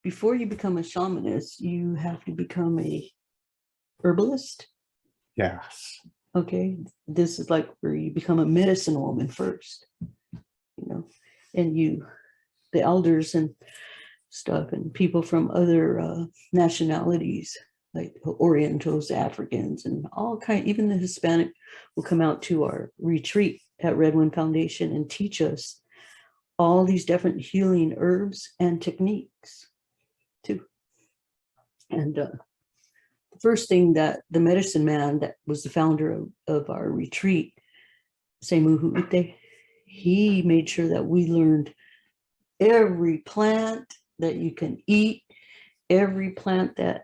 before you become a shamaness, you have to become a herbalist. Yes. Okay, this is like where you become a medicine woman first, and the elders and stuff, and people from other nationalities, like Orientals, Africans, and all kind, even the Hispanic will come out to our retreat at Red Wind Foundation and teach us all these different healing herbs and techniques too. And the first thing that the medicine man that was the founder of our retreat, Semu Ute, he made sure that we learned every plant that you can eat, every plant that,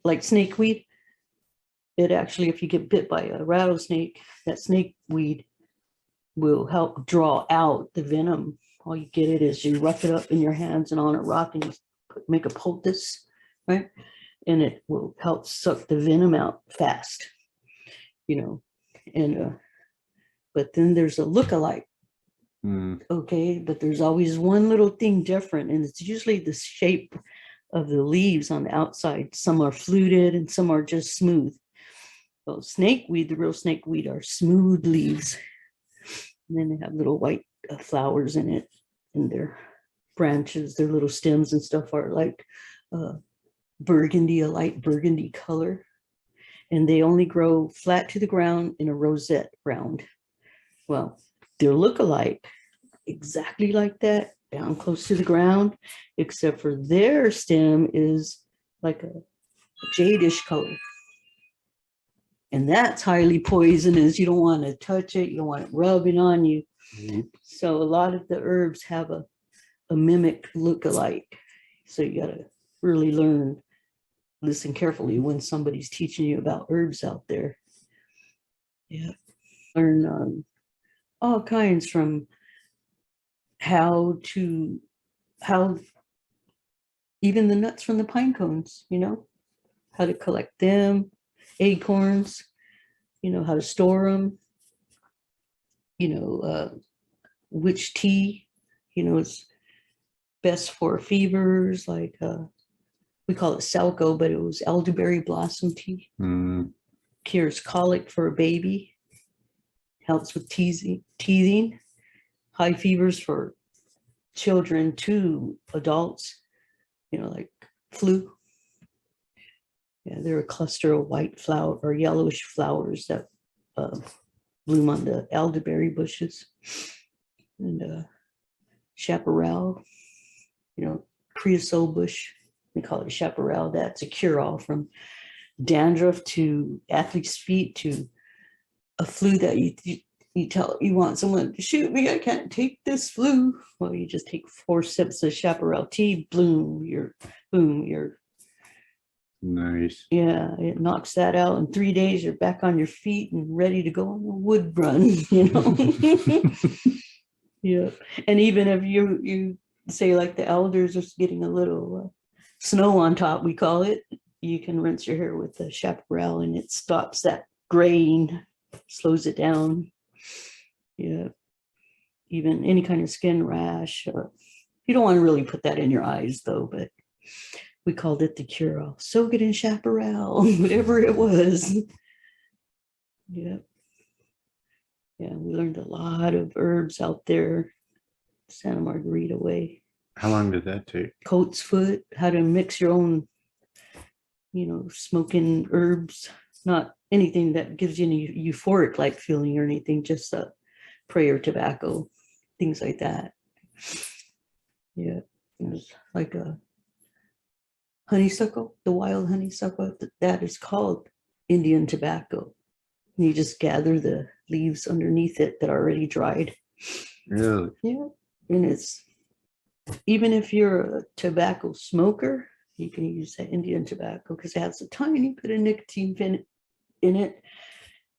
like snakeweed, it actually, if you get bit by a rattlesnake, that snakeweed will help draw out the venom. All you get it is you rough it up in your hands and on a rock and you make a poultice, right? And it will help suck the venom out fast, and but then there's a lookalike. Okay, but there's always one little thing different, and it's usually the shape of the leaves on the outside. Some are fluted and some are just smooth. Well, snakeweed, the real snakeweed, are smooth leaves, and then they have little white flowers in it, and their branches, their little stems and stuff are like burgundy, a light burgundy color, and they only grow flat to the ground in a rosette round. Well, their look-alike, exactly like that, down close to the ground, except for their stem is like a jadish color. And that's highly poisonous. You don't want to touch it. You don't want it rubbing on you. Mm-hmm. So a lot of the herbs have a mimic look-alike. So you got to really listen carefully when somebody's teaching you about herbs out there. Yeah. Learn all kinds, from how even the nuts from the pine cones, how to collect them, acorns, how to store them, which tea, is best for fevers, like we call it Salco, but it was elderberry blossom tea. Cures colic for a baby, helps with teething, high fevers for children to adults, like flu. Yeah, they're a cluster of white flower or yellowish flowers that bloom on the elderberry bushes. And chaparral, creosote bush, we call it chaparral. That's a cure-all from dandruff to athlete's feet to a flu that you want someone to shoot me. I can't take this flu. Well, you just take 4 sips of chaparral tea. You're nice. Yeah, it knocks that out. In 3 days, you're back on your feet and ready to go on a wood run. Yeah, and even if you say like the elders are getting a little snow on top, we call it, you can rinse your hair with the chaparral and it stops that graying, slows it down. Yeah, even any kind of skin rash. You don't want to really put that in your eyes though, but we called it the cure-all. Soak it in chaparral, whatever it was. Yeah. Yeah, we learned a lot of herbs out there, Santa Margarita way. How long did that take? Coat's foot, how to mix your own, smoking herbs, not anything that gives you any euphoric-like feeling or anything, just prayer tobacco, things like that. Yeah, it was like a honeysuckle, the wild honeysuckle, that is called Indian tobacco. And you just gather the leaves underneath it that are already dried. Really? Yeah. And it's, even if you're a tobacco smoker, you can use that Indian tobacco because it has a tiny bit of nicotine in it,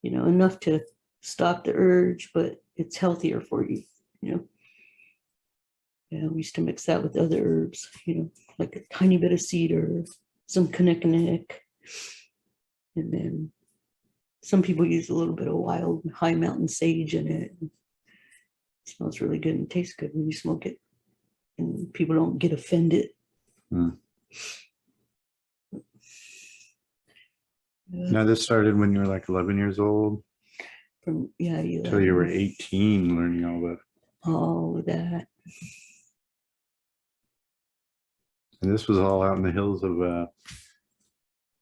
enough to stop the urge, but it's healthier for you, Yeah, we used to mix that with other herbs, like a tiny bit of cedar, some kinnikinnick, and then some people use a little bit of wild high mountain sage in it. It smells really good and tastes good when you smoke it, and people don't get offended. Now this started when you were like 11 years old From until you were 18, learning all of that. And this was all out in the hills of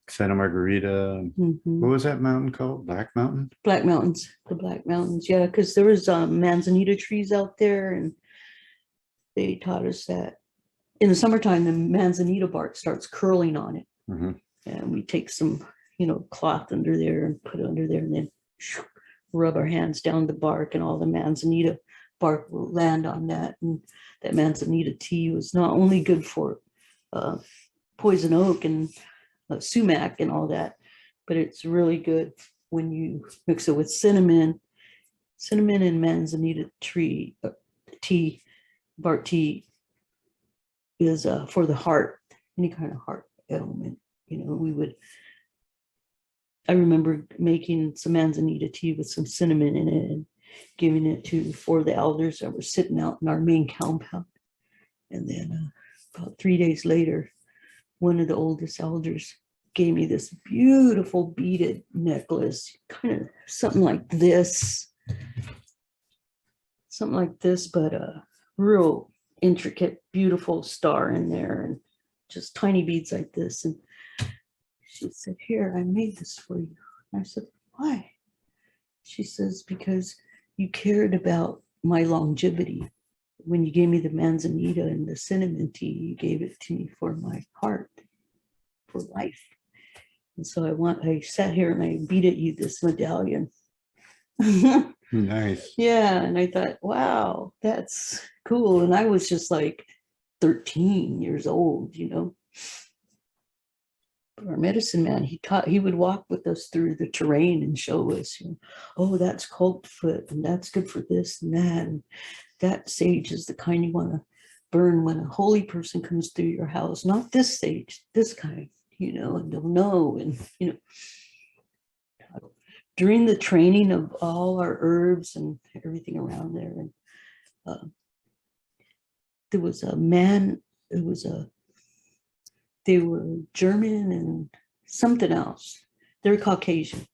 Santa Margarita. What was that mountain called? Black Mountain? Black Mountains, the Black Mountains. Yeah, because there was manzanita trees out there, and they taught us that in the summertime, the manzanita bark starts curling on it. And we take some, cloth under there and put it under there, and then rub our hands down the bark, and all the manzanita bark will land on that. And that manzanita tea was not only good for poison oak and sumac and all that, but it's really good when you mix it with cinnamon and manzanita tea, bark tea is for the heart, any kind of heart ailment. I remember making some manzanita tea with some cinnamon in it and giving it to 4 of the elders that were sitting out in our main compound. And then about 3 days later, one of the oldest elders gave me this beautiful beaded necklace, kind of something like this, but a real intricate, beautiful star in there, and just tiny beads like this. And she said, "Here, I made this for you." And I said, "Why?" She says, "Because you cared about my longevity. When you gave me the manzanita and the cinnamon tea, you gave it to me for my heart, for life. And so I sat here and I beaded you this medallion." Nice. Yeah. And I thought, wow, that's cool. And I was just like 13 years old, But our medicine man, he would walk with us through the terrain and show us, oh, that's coldfoot, and that's good for this and that. And that sage is the kind you want to burn when a holy person comes through your house, not this sage, this kind, and they'll know. And, during the training of all our herbs and everything around there, and there was a man, they were German and something else. They're Caucasian,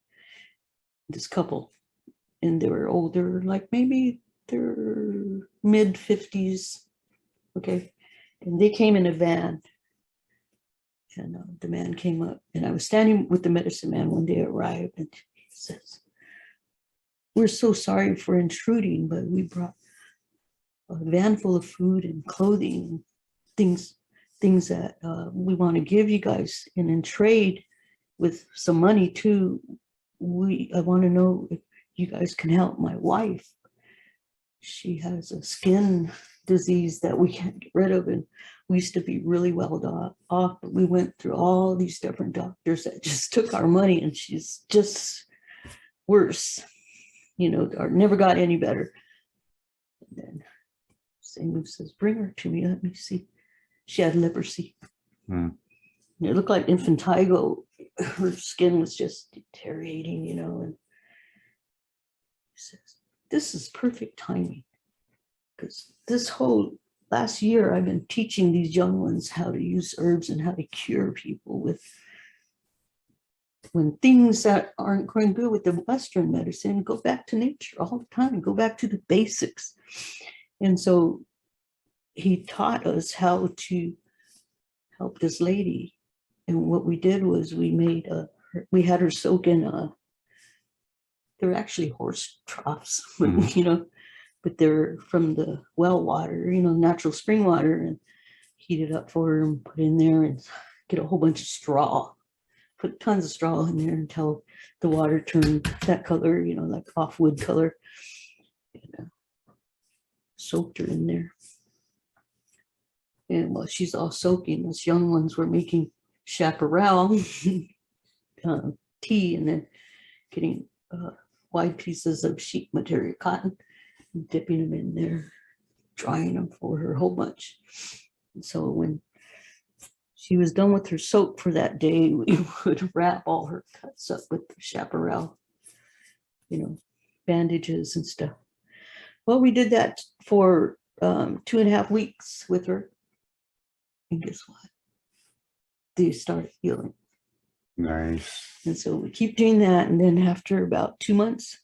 this couple, and they were older, like maybe they're mid-50s. Okay. And they came in a van, and the man came up, and I was standing with the medicine man when they arrived, and he says, "We're so sorry for intruding, but we brought a van full of food and clothing, things that we want to give you guys, and in trade with some money too. I want to know if you guys can help my wife. She has a skin disease that we can't get rid of, and we used to be really well off, but we went through all these different doctors that just took our money, and she's just worse, or never got any better." And then Samu says, "Bring her to me, let me see." She had leprosy. It looked like infantigo. Her skin was just deteriorating, and he says, "This is perfect timing, because this whole last year I've been teaching these young ones how to use herbs and how to cure people when things that aren't going good with the Western medicine. Go back to nature all the time, go back to the basics." And so he taught us how to help this lady. And what we did was we had her soak in they're actually horse troughs, but they're from the well water, natural spring water, and heat it up for her and put in there and get a whole bunch of straw, put tons of straw in there until the water turned that color, like off wood color, and soaked her in there. And while she's all soaking, those young ones were making chaparral tea, and then getting wide pieces of sheet material cotton, and dipping them in there, drying them for her a whole bunch. And so when she was done with her soak for that day, we would wrap all her cuts up with the chaparral, bandages and stuff. Well, we did that for 2.5 weeks with her. And guess what? they started healing. Nice. And so we keep doing that. And then after about 2 months,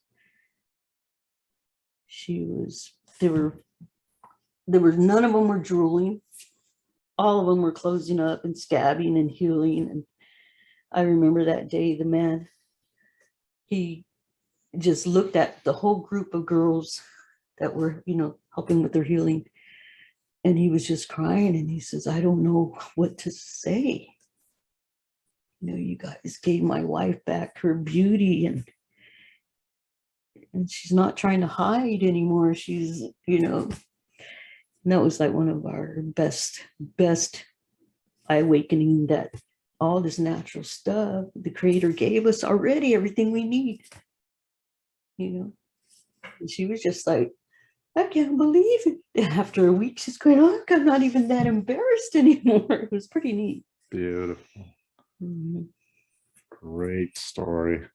there were none of them were drooling. All of them were closing up and scabbing and healing. And I remember that day, the man, he just looked at the whole group of girls that were, helping with their healing. And he was just crying. And he says, I don't know what to say. You guys gave my wife back her beauty, and she's not trying to hide anymore. She's, and that was like one of our best eye awakening, that all this natural stuff the Creator gave us already, everything we need. And she was just like, I can't believe it. After a week, she's going, oh, I'm not even that embarrassed anymore. It was pretty neat. Beautiful. Mm-hmm. Great story.